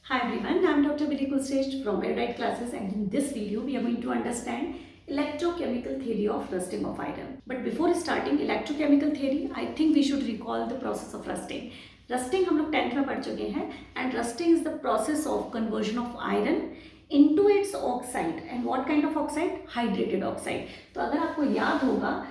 Hi everyone, I am Dr. Billy Kulshrestha from Erudite Classes, and in this video we are going to understand electrochemical theory of rusting of iron. But before starting electrochemical theory, I think we should recall the process of rusting. Rusting हम लोग 10th में पढ़ चुके हैं, and rusting is the process of conversion of iron into its oxide. And what kind of oxide? Hydrated oxide. तो अगर आपको याद होगा,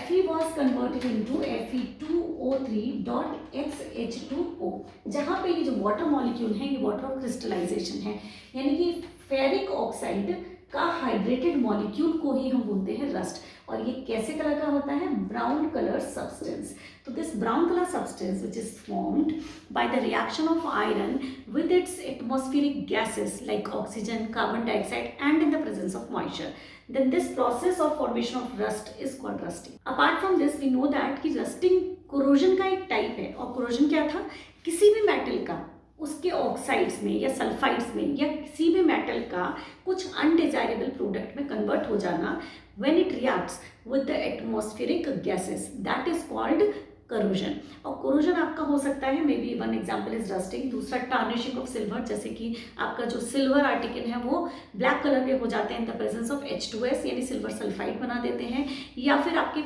Fe was converted into Fe2O3.XH2O, जहाँ पे ये जो वाटर मॉलिक्यूल है ये वाटर ऑफ क्रिस्टलाइजेशन है, यानी कि फेरिक ऑक्साइड का हाइड्रेटेड मॉलिक्यूल को ही हम बोलते हैं रस्ट। और ये कैसे कलर का होता है? Brown colour substance. तो this brown colour substance which is formed by the reaction of iron with its atmospheric gases like oxygen, carbon dioxide and in the presence of moisture, then this process of formation of rust is called rusting. Apart from this, we know that कि rusting corrosion का एक type है, और corrosion क्या था? किसी भी metal का उसके ऑक्साइड्स में या सल्फाइड्स में या किसी भी मेटल का कुछ अनडिजायरेबल प्रोडक्ट में कन्वर्ट हो जाना when it reacts with the atmospheric gases, that is called corrosion. और corrosion आपका हो सकता है, may be one example is rusting, दूसरा टार्निशिंग ऑफ सिल्वर, जैसे कि आपका जो सिल्वर आर्टिकल है वो ब्लैक कलर के हो जाते हैं इन द प्रेजेंस ऑफ H2S, यानी सिल्वर सल्फाइड बना देते हैं, या फिर आपके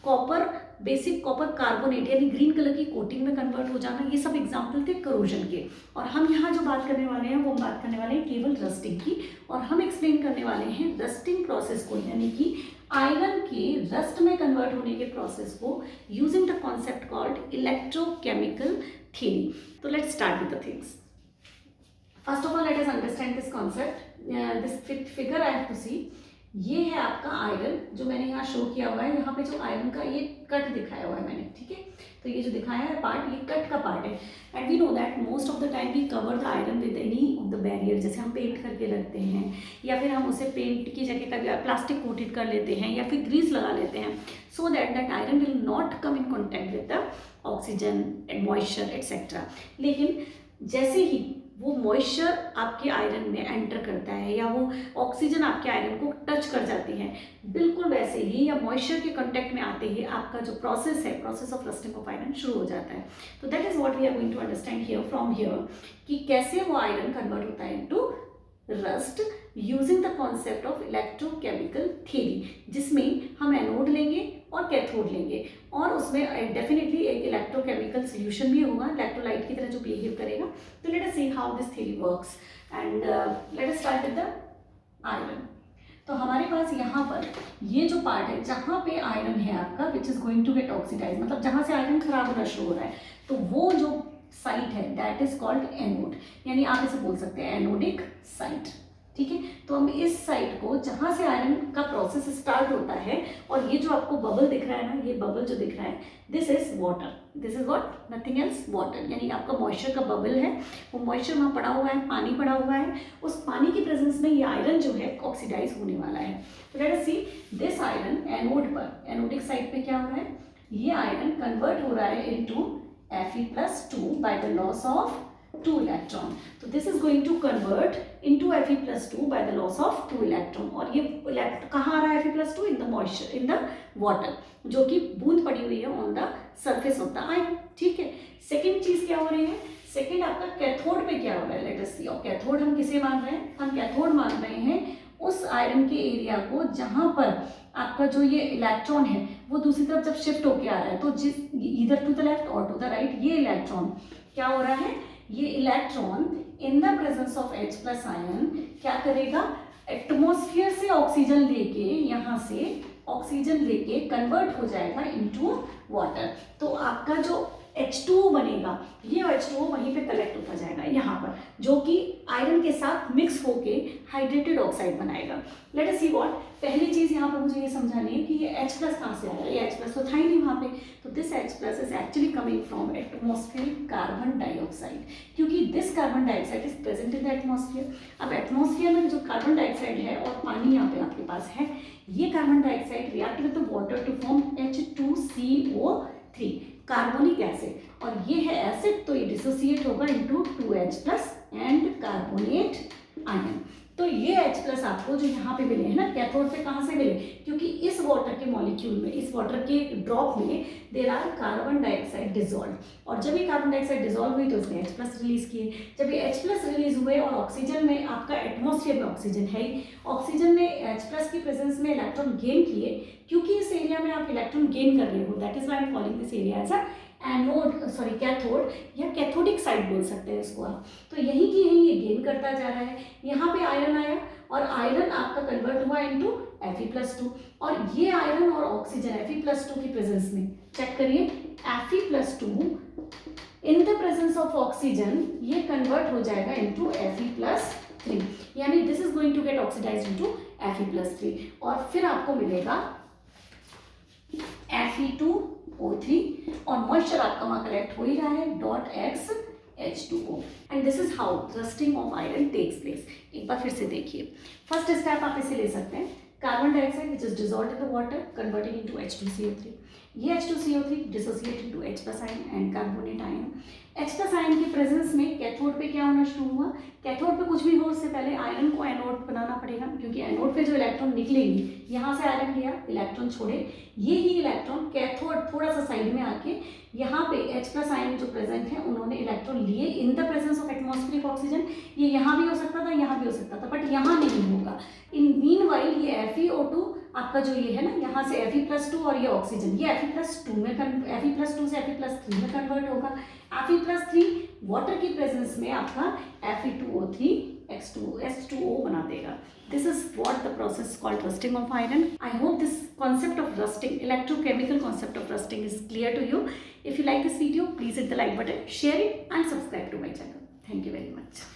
कॉपर बेसिक कॉपर कार्बोनेट यानी ग्रीन कलर की कोटिंग में कन्वर्ट हो जाना, ये सब एग्जाम्पल थे करोजन के। और हम यहाँ जो बात करने वाले हैं वो बात करने वाले हैं केवल रस्टिंग की, और हम एक्सप्लेन करने वाले हैं रस्टिंग प्रोसेस को, यानी कि आयरन के रस्ट में कन्वर्ट होने के प्रोसेस को using the concept called electrochemical theory. तो let's start with the things. First of all let us understand this concept. This figure I have to see, ये है आपका आयरन जो मैंने यहाँ शो किया हुआ है। यहाँ पे जो आयरन का ये कट दिखाया हुआ है मैंने, ठीक है, तो ये जो दिखाया है पार्ट, ये कट का पार्ट है। And we know that most of the time we cover the iron with any of the barrier, जैसे हम पेंट करके रखते हैं, या फिर हम उसे पेंट की जगह कभी प्लास्टिक कोटेड कर लेते हैं, या फिर ग्रीस लगा लेते हैं, so that that iron will not come in contact with the oxygen and moisture etcetera. लेकिन जैसे ही वो मॉइस्चर आपके आयरन में एंटर करता है या वो ऑक्सीजन आपके आयरन को टच कर जाती है, बिल्कुल वैसे ही या मॉइस्चर के कांटेक्ट में आते ही आपका जो प्रोसेस है, process of rusting of iron शुरू हो जाता है। तो that is what we are going to understand here from here, कि कैसे वो आयरन कन्वर्ट होता है into rust using the concept of electrochemical theory, जिसमें हम एनोड लेंगे और कैथोड लेंगे, और उसमें डेफिनेटली एक इलेक्ट्रोकेमिकल सोल्यूशन भी होगा इलेक्ट्रोलाइट की तरह जो बिहेव करेगा। तो let us see how this theory works and let us start with the iron. तो हमारे पास यहाँ पर ये जो पार्ट है जहाँ पे आयरन है आपका which is going to get oxidise, मतलब जहाँ से आयरन खराब होना शुरू हो रहा है, तो वो जो साइट है दैट इज कॉल्ड एनोड, यानी आप इसे बोल सकते हैं एनोडिक साइट, ठीक है। तो हम इस साइट को जहाँ से आयरन का प्रोसेस स्टार्ट होता है, और ये जो आपको बबल दिख रहा है ना, ये बबल जो दिख रहा है, this is water, this is what, nothing else, water, यानी आपका मॉइस्चर का बबल है, वो मॉइस्चर वहाँ पड़ा हुआ है, पानी पड़ा हुआ है, उस पानी की प्रेजेंस में ये आयरन जो है ऑक्सीडाइज होने वाला है। तो let us see this iron anode पर, एनोडिक साइड पे क्या हो रहा है, ये आयरन कन्वर्ट हो रहा है into Fe+2 by the loss of 2 electron. So this is going to convert into Fe+2 by the loss of 2 electron. और ये कहाँ आ रहा है Fe+2? in the moisture, in the water, जो कि बूंद पड़ी हुई है on the surface of the iron, ठीक है। सेकेंड चीज क्या हो रही है, सेकेंड आपका कैथोड पे क्या हो रहा है, लेट अस सी। और कैथोड हम किसे मान रहे हैं, हम कैथोड मान रहे हैं उस आयरन के एरिया को जहाँ पर आपका जो ये इलेक्ट्रॉन है वो दूसरी तरफ जब शिफ्ट होके आ रहा है, तो जिस इधर टू द लेफ्ट और टू द राइट, ये इलेक्ट्रॉन क्या हो रहा है, ये electron in the presence of H+ ion क्या करेगा, एटमॉस्फेयर से ऑक्सीजन लेके, यहाँ से ऑक्सीजन लेके कन्वर्ट हो जाएगा इनटू वाटर। तो आपका जो H2O बनेगा, ये H2O वहीं पे कलेक्ट होता जाएगा यहाँ पर, जो कि आयरन के साथ मिक्स होके हाइड्रेटेड ऑक्साइड बनाएगा। लेट अस सी व्हाट, पहली चीज यहाँ पर मुझे ये समझानी है कि ये H+ कहाँ से आया, ये H+ तो था ही नहीं वहाँ पे, तो this H+ is actually coming from atmospheric carbon dioxide, क्योंकि this carbon dioxide is present in the atmosphere. अब एटमॉस्फेयर में जो कार्बन डाइऑक्साइड है और पानी यहाँ पे आपके पास है, ये carbon dioxide react with the water to form H2CO3 carbonic acid, और ये है एसिड, तो ये डिसोसिएट होगा into 2H+ and carbonate ion. तो ये H प्लस आपको जो यहाँ पे मिले हैं ना कैथोड पे, कहाँ से मिले, क्योंकि इस वाटर के मॉलिक्यूल में, इस वाटर के ड्रॉप में there are carbon dioxide dissolve, और जब ये कार्बन डाइऑक्साइड डिजोल्व हुई तो उसने H प्लस रिलीज किए। जब ये H प्लस रिलीज हुए और ऑक्सीजन में, आपका एटमॉस्फेयर में ऑक्सीजन है ही, ऑक्सीजन ने H प्लस की प्रेजेंस में इलेक्ट्रॉन गेन किए, क्योंकि इस एरिया में आप इलेक्ट्रॉन गेन कर रहे हो, that is why I am calling this area as a anode, sorry cathode, या कैथोडिक साइड बोल सकते हैं इसको आप। तो यही की यही ये गेन करता जा रहा है। यहाँ पे आयरन आया और आयरन आपका कन्वर्ट हुआ इनटू Fe+2, और ये आयरन और ऑक्सीजन Fe+2 की प्रेजेंस में, चेक करिए, Fe+2 in the presence of oxygen ये कन्वर्ट हो जाएगा इनटू Fe+3, यानी this is going to get oxidised into Fe+3, और फिर आपको मिलेगा Fe2O3, और मॉइस्चर आपका वहाँ कलेक्ट हो ही रहा है, .x H2O, and this is how rusting of iron takes place. एक बार फिर से देखिए, फर्स्ट स्टेप आप इसे ले सकते हैं, carbon dioxide which is dissolved in the water converting into H2CO3, ये H2CO3 dissociate into H plus ion and carbonate ion. H plus ion की प्रेजेंस में कैथोड पे क्या होना शुरू हुआ, कैथोड पे कुछ भी हो उससे पहले आयरन को एनोड बनाना पड़ेगा, क्योंकि एनोड पे जो इलेक्ट्रॉन निकलेंगे, यहाँ से आयरन गया, इलेक्ट्रॉन छोड़े, ये ही इलेक्ट्रॉन कैथोड थोड़ा सा साइड में आके यहाँ पे H प्लस आयन जो प्रेजेंट है उन्होंने इलेक्ट्रॉन लिए इन the presence of atmospheric oxygen. ये यहाँ भी हो सकता था, यहाँ भी हो सकता था, बट यहाँ नहीं होगा। इन मीनवाइल ये FeO2 आपका जो ये है ना, यहाँ से Fe+2 और ये ऑक्सीजन, ये Fe+2 से Fe+3 में कन्वर्ट होगा। Fe+3 वाटर की प्रेजेंस में आपका Fe2O3 H2O बना देगा। This is what the process called rusting of iron. I hope this concept of rusting, electrochemical concept of rusting, is clear to you. If you like this video, please hit the like button, share it and subscribe to my channel. Thank you very much.